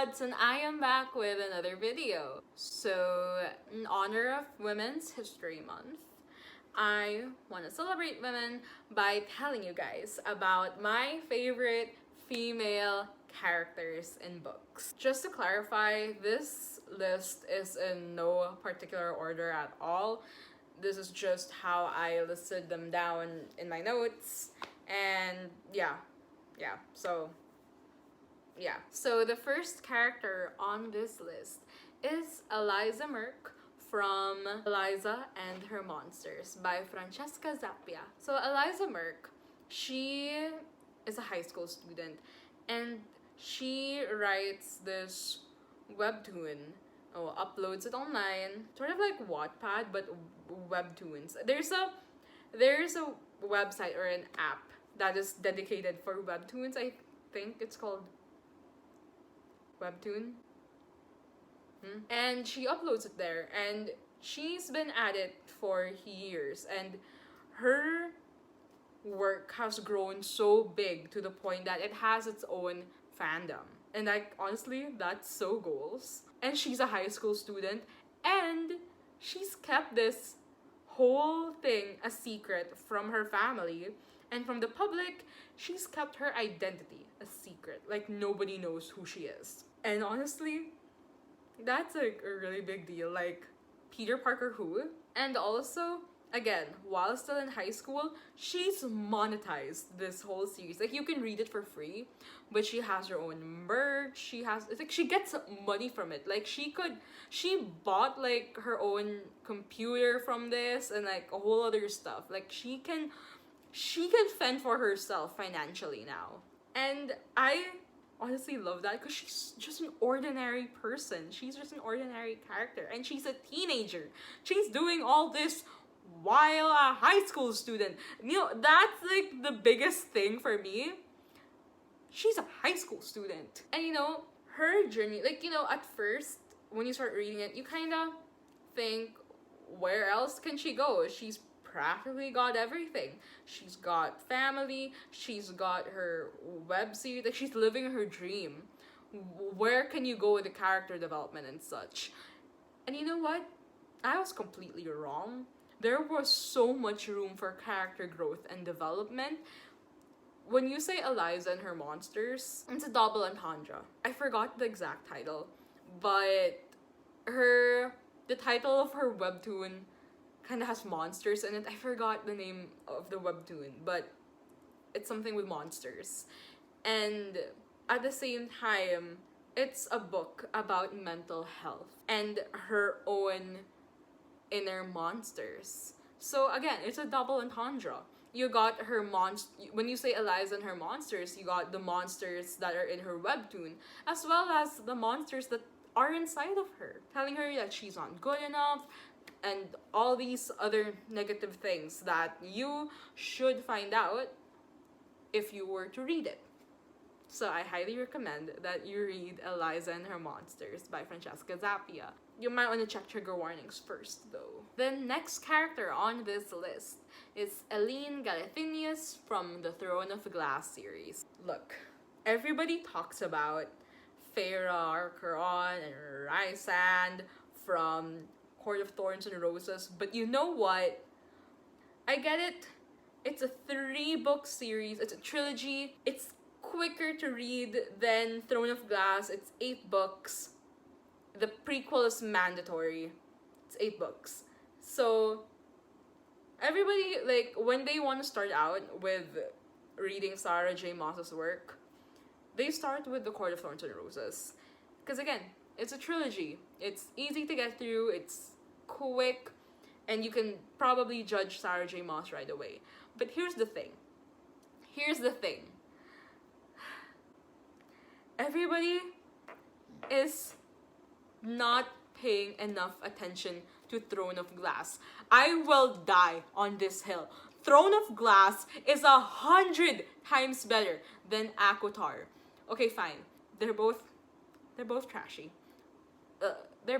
BookBosomedKlauds, and I am back with another video. So, in honor of Women's History Month, I want to celebrate women by telling you guys about my favorite female characters in books. Just to clarify, this list is in no particular order at all. This is just how I listed them down in my notes, and yeah. So the first character on this list is Eliza Meyer from Eliza and Her Monsters by Francesca Zappia. So Eliza Meyer, she is a high school student, and she writes this webtoon. Uploads it online, sort of like Wattpad, but webtoons. There's a website or an app that is dedicated for webtoons. I think it's called Webtoon. And she uploads it there, and she's been at it for years, and her work has grown so big to the point that it has its own fandom. And like, honestly, that's so goals. And she's a high school student, and she's kept this whole thing a secret from her family and from the public. She's kept her identity a secret. Like, nobody knows who she is. And honestly, that's like a really big deal. Like, Peter Parker who? And also, again, while still in high school, she's monetized this whole series. Like, you can read it for free, but she has her own merch. It's like she gets money from it. Like, she bought like her own computer from this and like a whole other stuff. Like, she can fend for herself financially now. And I honestly love that, because she's just an ordinary person. She's just an ordinary character, and she's a teenager. She's doing all this while a high school student. You know, that's like the biggest thing for me. She's a high school student. And you know, her journey, like, you know, at first, when you start reading it, you kind of think, where else can she go? She's practically got everything. She's got family, she's got her web series, like, she's living her dream. Where can you go with the character development and such? And you know what? I was completely wrong. There was so much room for character growth and development. When you say Eliza and Her Monsters, it's a double entendre. I forgot the exact title, but the title of her webtoon kind of has monsters in it. I forgot the name of the webtoon, but it's something with monsters. And at the same time, it's a book about mental health and her own inner monsters. So again, it's a double entendre. You got her when you say Eliza and Her Monsters, you got the monsters that are in her webtoon, as well as the monsters that are inside of her, telling her that she's not good enough, and all these other negative things that you should find out if you were to read it. So I highly recommend that you read Eliza and Her Monsters by Francesca Zappia. You might want to check trigger warnings first, though. The next character on this list is Aline Galathinius from the Throne of Glass series. Look, everybody talks about Feyre, Caron, and Rysand from Court of Thorns and Roses, but you know what? I get it. It's a 3-book series. It's a trilogy. It's quicker to read than Throne of Glass. It's 8 books. The prequel is mandatory. It's 8 books. So everybody, like, when they want to start out with reading Sarah J. Maas's work, they start with the Court of Thorns and Roses. Because again, it's a trilogy. It's easy to get through. It's quick, and you can probably judge Sarah J. Maas right away. But here's the thing. Everybody is not paying enough attention to Throne of Glass. I will die on this hill. Throne of Glass is 100 times better than ACOTAR. Okay, fine. They're both trashy. They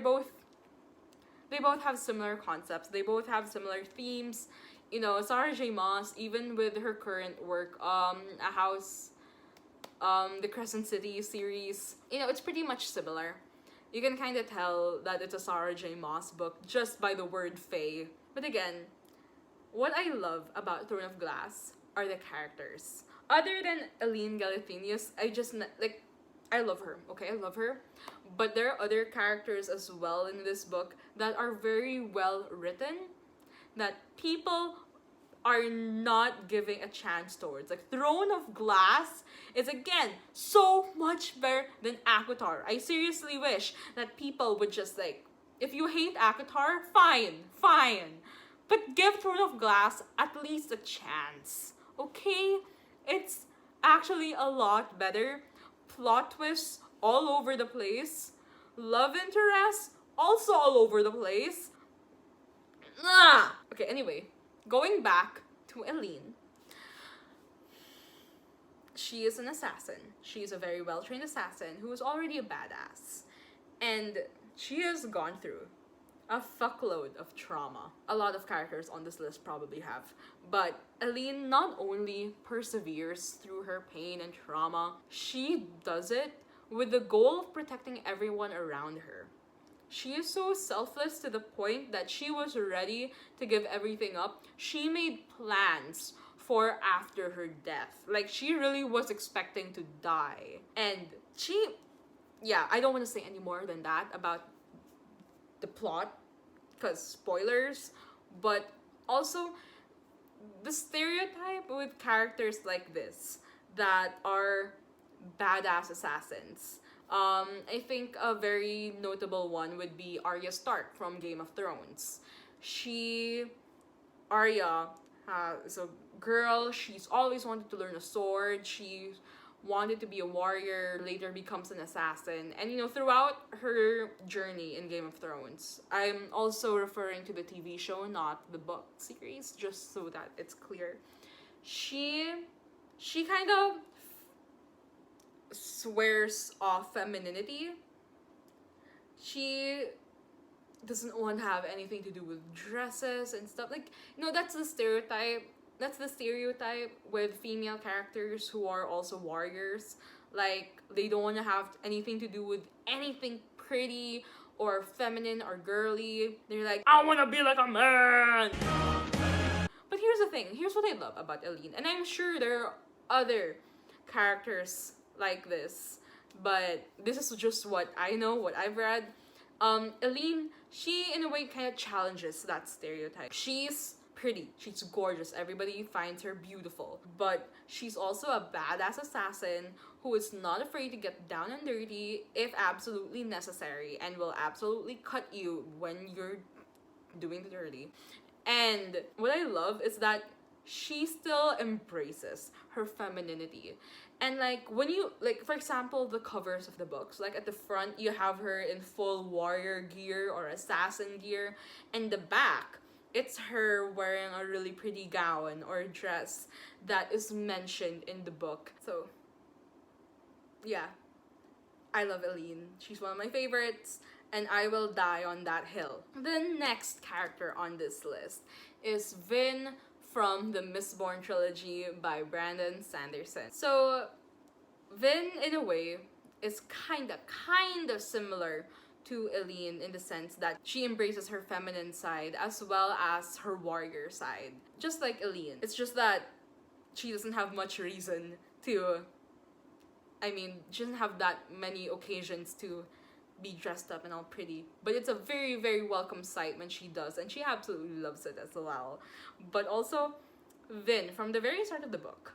both have similar concepts. They both have similar themes. You know, Sarah J. Maas, even with her current work, A House the Crescent City series, you know, it's pretty much similar. You can kind of tell that it's a Sarah J. Maas book just by the word fae. But again, what I love about Throne of Glass are the characters. Other than Aline Galathinius, I love her, okay? I love her. But there are other characters as well in this book that are very well written, that people are not giving a chance towards. Like, Throne of Glass is, again, so much better than ACOTAR. I seriously wish that people would just, like, if you hate ACOTAR, fine. But give Throne of Glass at least a chance, okay? It's actually a lot better. Plot twists all over the place. Love interest also all over the place. Okay, anyway, going back to Aline. She is an assassin. She is a very well-trained assassin who is already a badass. And she has gone through a fuckload of trauma. A lot of characters on this list probably have. But Aline not only perseveres through her pain and trauma, she does it with the goal of protecting everyone around her. She is so selfless to the point that she was ready to give everything up. She made plans for after her death. Like, she really was expecting to die. And I don't want to say any more than that about the plot, because spoilers, but also the stereotype with characters like this that are badass assassins. I think a very notable one would be Arya Stark from Game of Thrones. Arya is a girl, she's always wanted to learn a sword, she wanted to be a warrior, later becomes an assassin. And you know, throughout her journey in Game of Thrones, I'm also referring to the TV show, not the book series, just so that it's clear. She kind of swears off femininity. She doesn't want to have anything to do with dresses and stuff. Like, you know, that's the stereotype. That's the stereotype with female characters who are also warriors. Like, they don't want to have anything to do with anything pretty or feminine or girly. They're like, I want to be like a man. But here's the thing. Here's what I love about Aline. And I'm sure there are other characters like this, but this is just what I know, what I've read. Aline, she in a way kind of challenges that stereotype. She's pretty, she's gorgeous, everybody finds her beautiful, but she's also a badass assassin who is not afraid to get down and dirty if absolutely necessary, and will absolutely cut you when you're doing the dirty. And what I love is that she still embraces her femininity. And like, when you, like, for example, the covers of the books, like at the front you have her in full warrior gear or assassin gear, and the back it's her wearing a really pretty gown or dress that is mentioned in the book. So yeah, I love Aline. She's one of my favorites, and I will die on that hill. The next character on this list is Vin from the Mistborn trilogy by Brandon Sanderson. So Vin, in a way, is kind of similar to Aline in the sense that she embraces her feminine side as well as her warrior side, just like Aline. It's just that she doesn't have much reason to, she doesn't have that many occasions to be dressed up and all pretty, but it's a very, very welcome sight when she does, and she absolutely loves it as well. But also, Vin, from the very start of the book,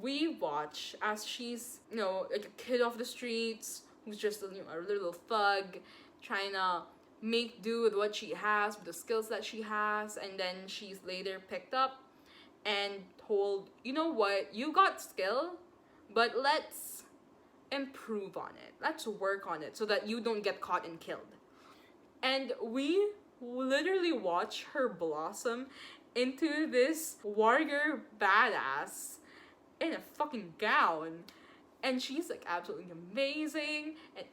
we watch as she's, like a kid off the streets, who's just a little thug, trying to make do with what she has, with the skills that she has, and then she's later picked up and told, you know what, you got skill, but let's improve on it. Let's work on it so that you don't get caught and killed. And we literally watch her blossom into this warrior badass in a fucking gown. And she's like absolutely amazing, and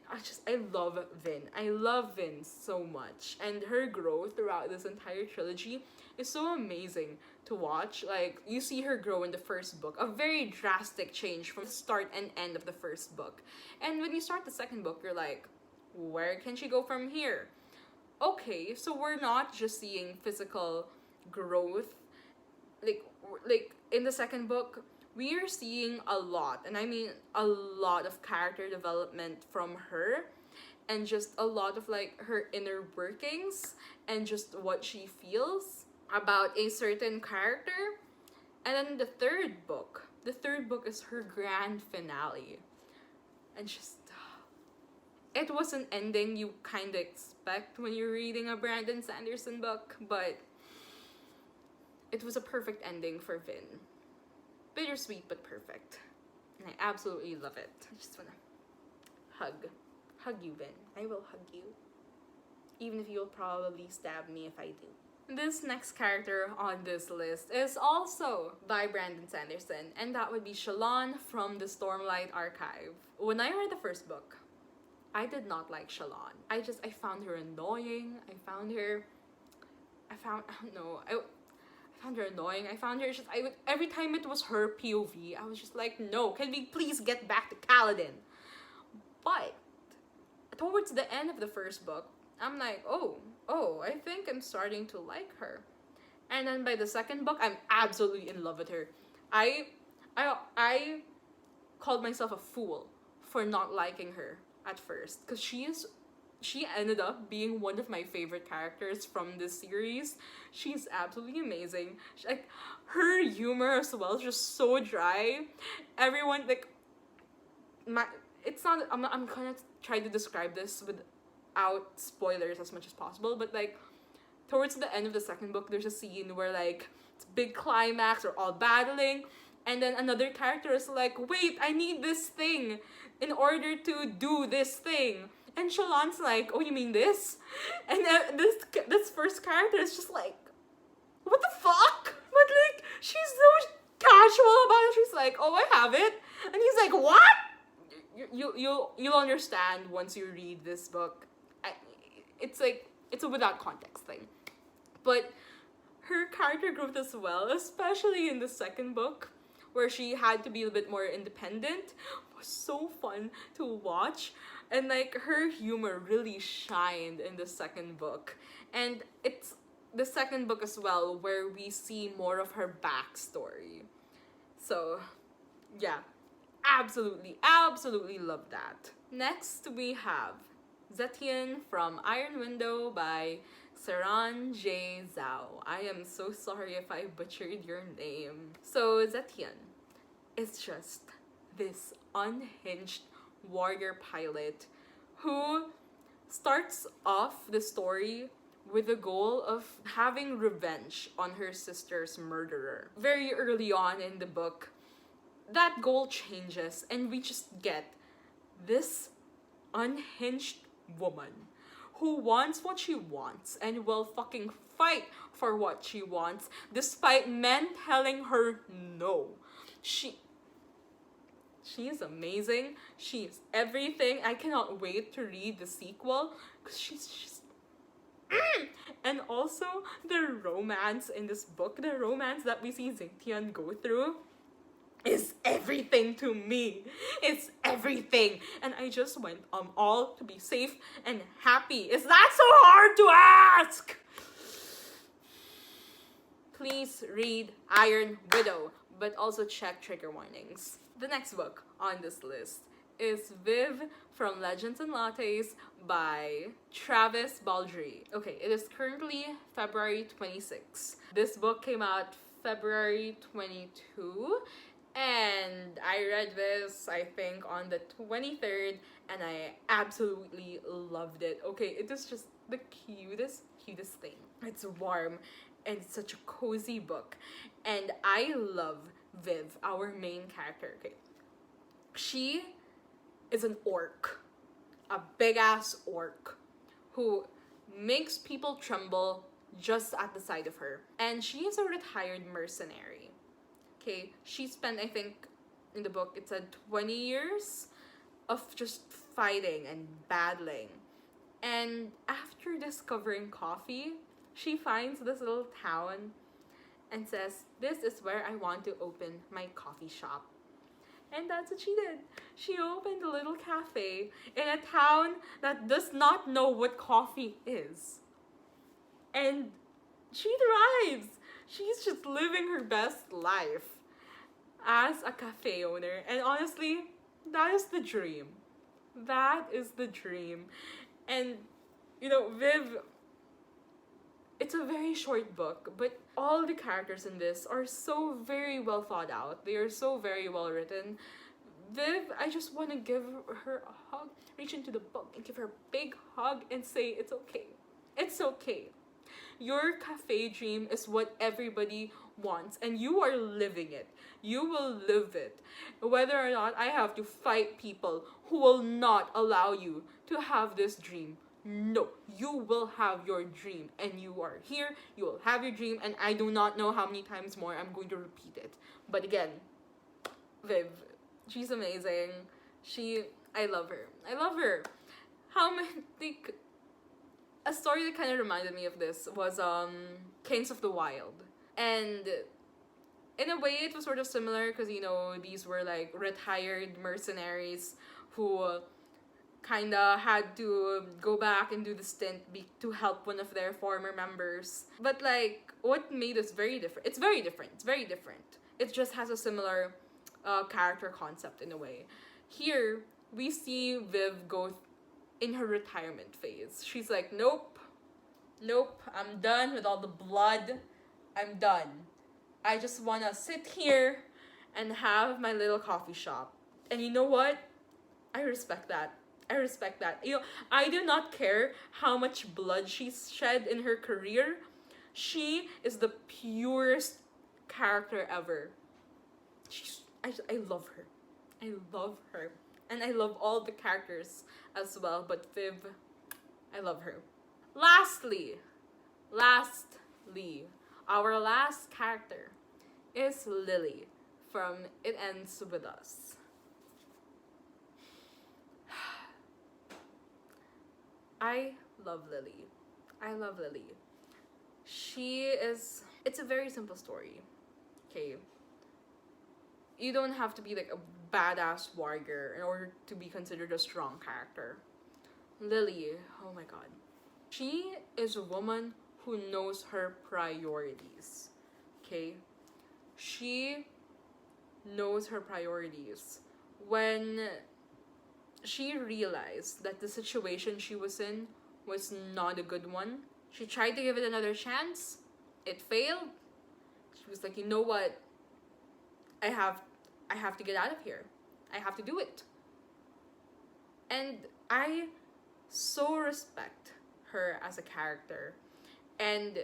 I love Vin. I love Vin so much, and her growth throughout this entire trilogy is so amazing to watch. Like, you see her grow in the first book, a very drastic change from the start and end of the first book. And when you start the second book, you're like, where can she go from here? Okay, so we're not just seeing physical growth, like in the second book, we are seeing a lot, and I mean a lot of character development from her, and just a lot of like her inner workings and just what she feels about a certain character. And then the third book is her grand finale, and just it was an ending you kind of expect when you're reading a Brandon Sanderson book, but it was a perfect ending for Vin. Bittersweet but perfect. And I absolutely love it. I just wanna hug you, Vin. I will hug you. Even if you'll probably stab me if I do. This next character on this list is also by Brandon Sanderson, and that would be Shalon from the Stormlight Archive. When I read the first book, I did not like Shalon. I found her annoying. I found her annoying. I found her every time it was her POV, I was just like, no, can we please get back to Kaladin? But towards the end of the first book, I'm like, oh, I think I'm starting to like her. And then by the second book, I'm absolutely in love with her. I called myself a fool for not liking her at first, because she ended up being one of my favorite characters from this series. She's absolutely amazing. Like, her humor as well is just so dry. Everyone, like, I'm gonna try to describe this without spoilers as much as possible, but like, towards the end of the second book, there's a scene where like, it's a big climax, or all battling, and then another character is like, wait, I need this thing in order to do this thing. And Shalon's like, oh, you mean this? And this first character is just like, what the fuck? But like, she's so casual about it. She's like, oh, I have it. And he's like, what? You'll understand once you read this book. It's a without context thing. But her character growth as well, especially in the second book, where she had to be a bit more independent, was so fun to watch. And like, her humor really shined in the second book. And it's the second book as well where we see more of her backstory. So yeah, absolutely love that. Next we have Zettian from Iron Window by Saran J. Zhao. I am so sorry if I butchered your name. So Zettian is just this unhinged warrior pilot who starts off the story with the goal of having revenge on her sister's murderer. Very early on in the book, that goal changes, and we just get this unhinged woman who wants what she wants and will fucking fight for what she wants despite men telling her no. She is amazing. She is everything. I cannot wait to read the sequel because she's just and also the romance in this book, the romance that we see Zettian go through, is everything to me. It's everything. And I just want all to be safe and happy. Is that so hard to ask? Please read Iron Widow, but also check trigger warnings. The next book on this list is Viv from Legends and Lattes by Travis Baldry. Okay, it is currently February 26. This book came out February 22, and I read this, I think, on the 23rd, and I absolutely loved it. Okay, it is just the cutest thing. It's warm, and it's such a cozy book, and I love Viv, our main character. Okay, she is an orc, a big-ass orc, who makes people tremble just at the sight of her. And she is a retired mercenary. Okay, she spent, I think, in the book, it said 20 years of just fighting and battling. And after discovering coffee, she finds this little town and says, this is where I want to open my coffee shop. And that's what she did. She opened a little cafe in a town that does not know what coffee is. And she thrives. She's just living her best life as a cafe owner. And honestly, that is the dream. That is the dream. And, you know, Viv, it's a very short book, but all the characters in this are so very well thought out. They are so very well written. Viv, I just want to give her a hug, reach into the book and give her a big hug and say, it's okay. It's okay. Your cafe dream is what everybody wants, and you are living it. You will live it. Whether or not I have to fight people who will not allow you to have this dream. No, you will have your dream, and you are here, you will have your dream, and I do not know how many times more I'm going to repeat it. But again, Viv, she's amazing. I love her. I love her. How many, a story that kind of reminded me of this was Kings of the Wild. And in a way, it was sort of similar because, you know, these were like retired mercenaries who kind of had to go back and do the stint to help one of their former members. But like, what made this very different? It's very different. It's very different. It just has a similar character concept in a way. Here, we see Viv go in her retirement phase. She's like, nope, I'm done with all the blood. I'm done. I just want to sit here and have my little coffee shop. And you know what? I respect that. You know, I do not care how much blood she's shed in her career. She is the purest character ever. I love her. I love her. And I love all the characters as well. But Viv, I love her. Lastly, our last character is Lily from It Ends With Us. I love Lily. It's a very simple story. Okay. You don't have to be like a badass warrior in order to be considered a strong character. Lily, oh my god. She is a woman who knows her priorities. Okay? She knows her priorities. When she realized that the situation she was in was not a good one, she tried to give it another chance. It failed. She was like, you know what? I have to get out of here. I have to do it. And I so respect her as a character. And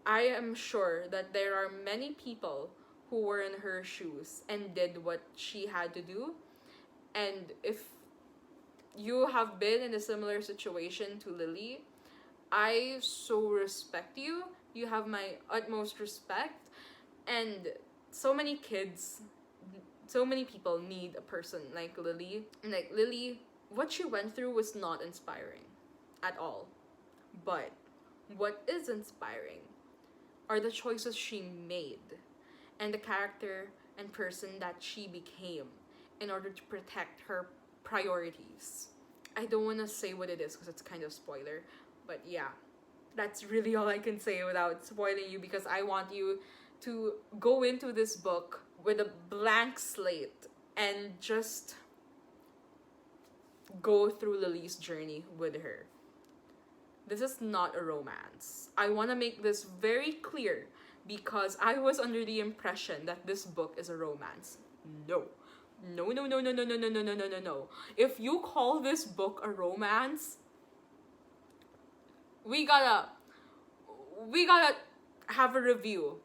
I am sure that there are many people who were in her shoes and did what she had to do. And if you have been in a similar situation to Lily, I so respect you. You have my utmost respect. And so many kids, so many people need a person like Lily. And like Lily, what she went through was not inspiring at all. But what is inspiring are the choices she made and the character and person that she became in order to protect her priorities. I don't want to say what it is because it's kind of spoiler, but yeah, that's really all I can say without spoiling you, because I want you to go into this book with a blank slate and just go through Lily's journey with her. This is not a romance. I want to make this very clear because I was under the impression that this book is a romance. No. No. If you call this book a romance, we gotta have a review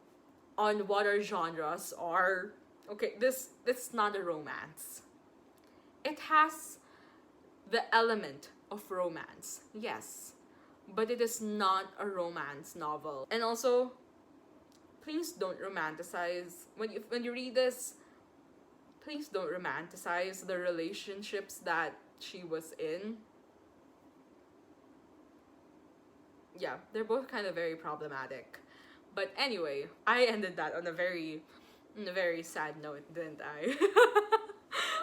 on what our genres are. Okay, this is not a romance. It has the element of romance, yes, but it is not a romance novel. And also, please don't romanticize when you read this. please don't romanticize the relationships that she was in. Yeah, they're both kind of very problematic. But anyway, I ended that on a very sad note, didn't I?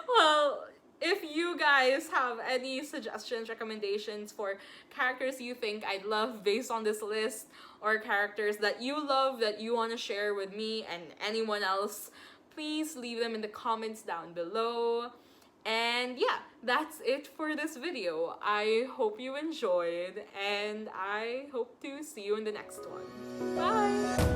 Well, if you guys have any suggestions, recommendations for characters you think I'd love based on this list, or characters that you love that you want to share with me and anyone else, please leave them in the comments down below. And yeah, that's it for this video. I hope you enjoyed, and I hope to see you in the next one. Bye!